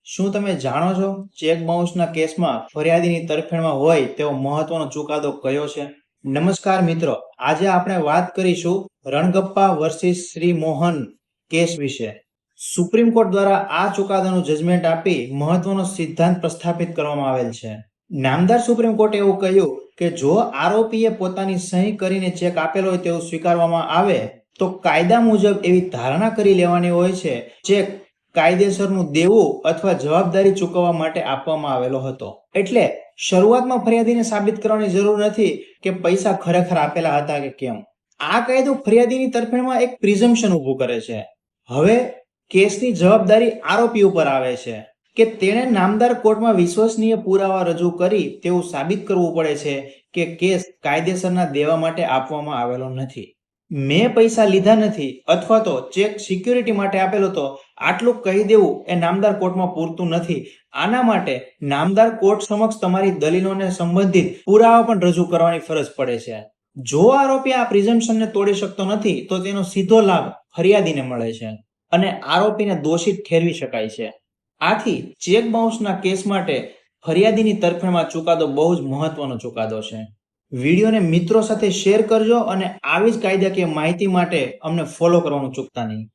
શું તમે જાણો છો ચેક બાઉન્સના કેસમાં ફરિયાદીની તરફેણમાં હોય તેવો મહત્વનો ચુકાદો કયો છે? નમસ્કાર મિત્રો, આજે આપણે વાત કરીશું રણગપ્પા વર્સિસ શ્રી મોહન કેસ વિશે. સુપ્રીમ કોર્ટ દ્વારા આ ચુકાદાનું જજમેન્ટ આપી મહત્વનો સિદ્ધાંત પ્રસ્થાપિત કરવામાં આવેલ છે. નામદાર સુપ્રીમ કોર્ટે એવું કહ્યું કે જો આરોપીએ પોતાની સહી કરીને ચેક આપેલો હોય તેવું સ્વીકારવામાં આવે તો કાયદા મુજબ એવી ધારણા કરી લેવાની હોય છે ચેક કાયદેસરનું દેવું અથવા જવાબદારી ચૂકવવા માટે આપવામાં આવેલો હતો. એટલે શરૂઆતમાં ફરિયાદીને સાબિત કરવાની જરૂર નથી કે પૈસા ખરેખર આપેલા હતા કે કેમ. આ કાયદો ફરિયાદીની તરફેણમાં એક પ્રિઝમ્પશન ઊભું કરે છે. હવે કેસની જવાબદારી આરોપી ઉપર આવે છે કે તેણે નામદાર કોર્ટમાં વિશ્વસનીય પુરાવા રજૂ કરી તેવું સાબિત કરવું પડે છે કે કેસ કાયદેસરના દેવા માટે આપવામાં આવેલો નથી. મેં પૈસા લીધા નથી અથવા તો ચેક સિક્યુરિટી માટે આપેલો હતો, આટલું કહી દેવું એ નામદાર કોર્ટમાં પૂરતું નથી. આના માટે નામદાર કોર્ટ સમક્ષ તમારી દલીલોને સંબંધિત પુરાવા પણ રજૂ કરવાની ફરજ પડે છે. જો આરોપી આ પ્રિઝમ્પશનને તોડી શકતો નથી તો તેનો સીધો લાભ ફરિયાદીને મળે છે અને આરોપીને દોષિત ઠેરવી શકાય છે. આથી ચેક બાઉન્સના કેસ માટે ફરિયાદીની તરફેણમાં ચુકાદો બહુ જ મહત્વનો ચુકાદો છે. વિડીયોને મિત્રો સાથે શેર કરજો અને આવી જ કાયદાકીય માહિતી માટે અમને ફોલો કરવાનું ચૂકતા નહીં.